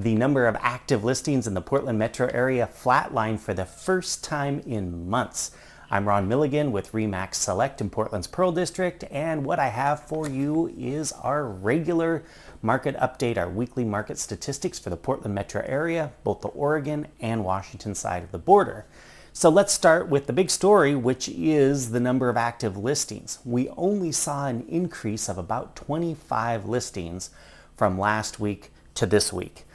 The number of active listings in the Portland metro area flatlined for the first time in months. I'm Ron Milligan with RE/MAX Select in Portland's Pearl District, and what I have for you is our regular market update, our weekly market statistics for the Portland metro area, both the Oregon and Washington side of the border. So let's start with the big story, which is the number of active listings. We only saw an increase of about 25 listings from last week to this week.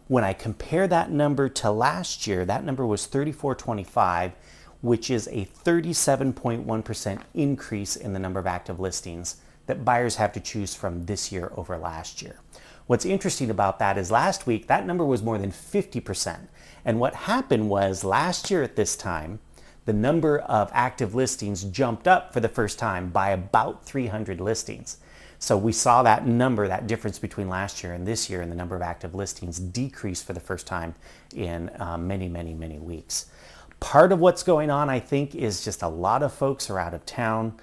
When I compare that number to last year, that number was 3425, which is a 37.1% increase in the number of active listings that buyers have to choose from this year over last year. What's interesting about that is last week, that number was more than 50%. And what happened was last year at this time, the number of active listings jumped up for the first time by about 300 listings. So we saw that number, that difference between last year and this year in the number of active listings decrease for the first time in many weeks. Part of what's going on, I think, is just a lot of folks are out of town,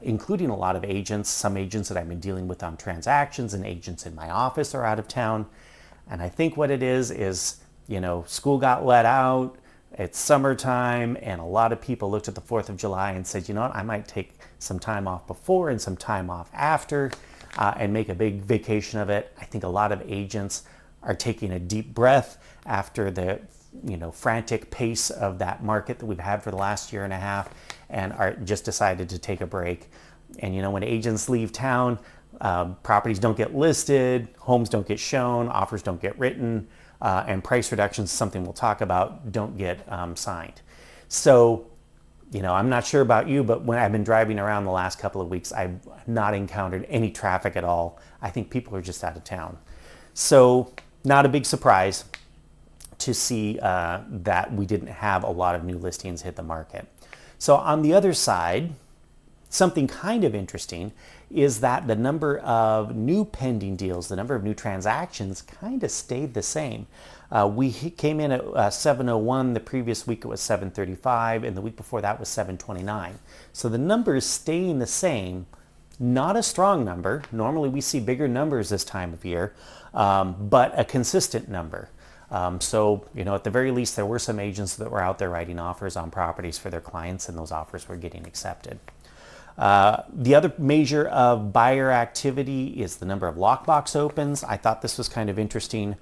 including a lot of agents. Some agents that I've been dealing with on transactions and agents in my office are out of town. And I think what it is, school got let out, it's summertime, and a lot of people looked at the 4th of July and said, you know what, I might take some time off before and some time off after and make a big vacation of it. I think a lot of agents are taking a deep breath after the frantic pace of that market that we've had for the last year and a half, and are just decided to take a break. And when agents leave town, properties don't get listed, homes don't get shown, offers don't get written, and price reductions, something we'll talk about, don't get signed. So, I'm not sure about you, but when I've been driving around the last couple of weeks, I've not encountered any traffic at all. I think people are just out of town. So, not a big surprise to see that we didn't have a lot of new listings hit the market. So on the other side, something kind of interesting is that the number of new pending deals, the number of new transactions kind of stayed the same. We came in at 701, the previous week it was 735, and the week before that was 729. So the number is staying the same, not a strong number. Normally we see bigger numbers this time of year, but a consistent number. So, at the very least, there were some agents that were out there writing offers on properties for their clients, and those offers were getting accepted. The other measure of buyer activity is the number of lockbox opens. I thought this was kind of interesting.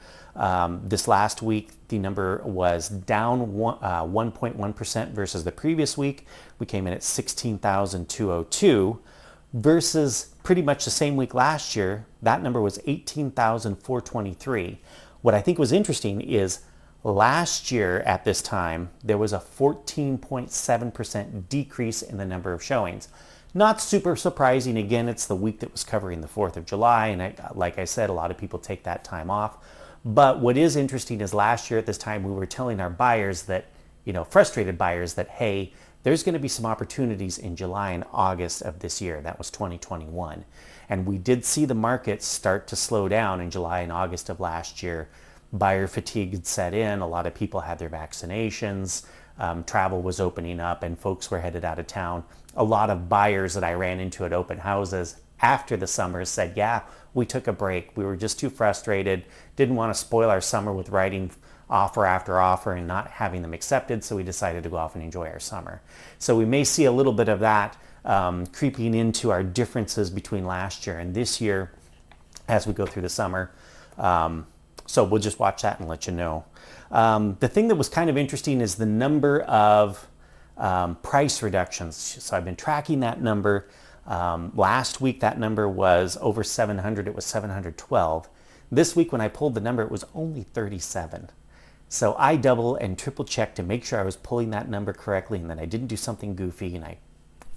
This last week, the number was down 1.1% versus the previous week. We came in at 16,202 versus pretty much the same week last year. That number was 18,423. What I think was interesting is last year at this time, there was a 14.7% decrease in the number of showings. Not super surprising. Again, it's the week that was covering the 4th of July, and like I said, a lot of people take that time off. But what is interesting is last year at this time, we were telling our buyers that, frustrated buyers, that, hey, there's going to be some opportunities in July and August of this year. That was 2021. And we did see the market start to slow down in July and August of last year. Buyer fatigue had set in. A lot of people had their vaccinations. Travel was opening up and folks were headed out of town. A lot of buyers that I ran into at open houses after the summer said, yeah, we took a break. We were just too frustrated. Didn't want to spoil our summer with writing offer after offer and not having them accepted. So we decided to go off and enjoy our summer. So we may see a little bit of that creeping into our differences between last year and this year as we go through the summer. So we'll just watch that and let you know. The thing that was kind of interesting is the number of price reductions. So I've been tracking that number. Last week that number was over 700. It was 712. This week when I pulled the number, it was only 37. So I double and triple checked to make sure I was pulling that number correctly and that I didn't do something goofy, and I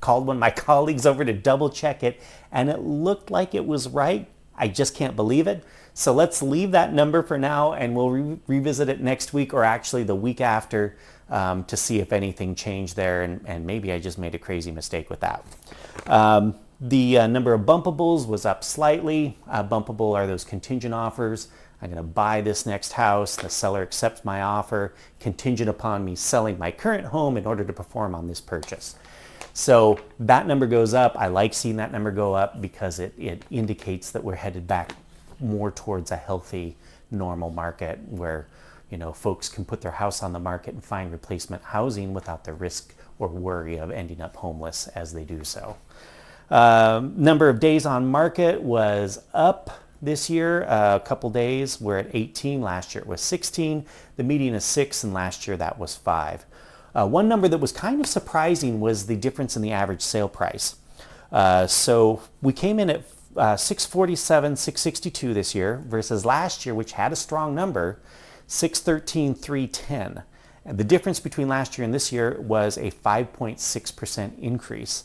called one of my colleagues over to double check it, and it looked like it was right. I just can't believe it. So let's leave that number for now, and we'll revisit it next week, or actually the week after, to see if anything changed there, and maybe I just made a crazy mistake with that. The number of bumpables was up slightly. Bumpable are those contingent offers. I'm going to buy this next house. The seller accepts my offer, contingent upon me selling my current home in order to perform on this purchase. So that number goes up. I like seeing that number go up because it indicates that we're headed back more towards a healthy, normal market where, folks can put their house on the market and find replacement housing without the risk or worry of ending up homeless as they do so. Number of days on market was up this year, a couple days. We're at 18. Last year it was 16. The median is 6, and last year that was 5. One number that was kind of surprising was the difference in the average sale price. So we came in at 647, 662 this year versus last year, which had a strong number, 613, 310. And the difference between last year and this year was a 5.6% increase.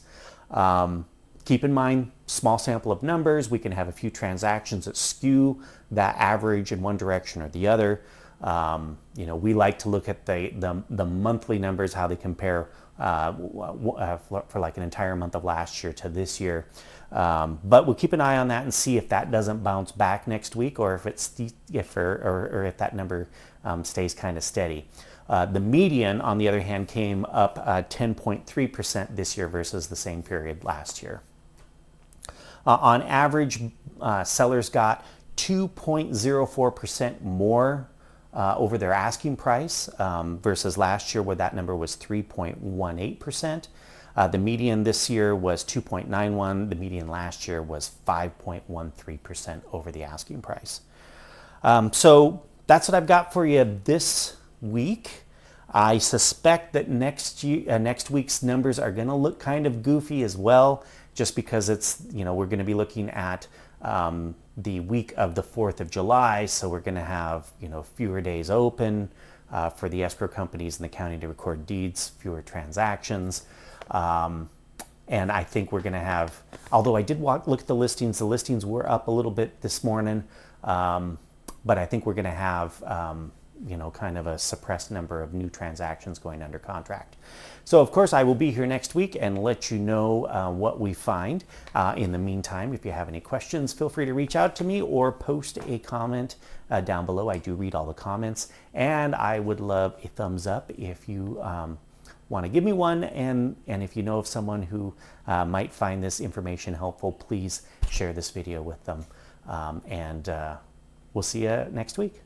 Keep in mind, small sample of numbers. We can have a few transactions that skew that average in one direction or the other. We like to look at the monthly numbers, how they compare for like an entire month of last year to this year. But we'll keep an eye on that and see if that doesn't bounce back next week, or if if that number stays kind of steady. The median, on the other hand, came up 10.3% this year versus the same period last year. On average, sellers got 2.04% more over their asking price versus last year, where that number was 3.18%. The median this year was 2.91. The median last year was 5.13% over the asking price. So that's what I've got for you this week. I suspect that next week's numbers are going to look kind of goofy as well, just because it's, we're going to be looking at the week of the 4th of July, so we're going to have, fewer days open for the escrow companies and the county to record deeds, fewer transactions. And I think we're going to have, although I did look at the listings were up a little bit this morning, but I think we're going to have kind of a suppressed number of new transactions going under contract. So of course I will be here next week and let you know what we find. In the meantime, if you have any questions, feel free to reach out to me or post a comment down below. I do read all the comments, and I would love a thumbs up if you want to give me one, and if you know of someone who might find this information helpful, please share this video with them. And we'll see you next week.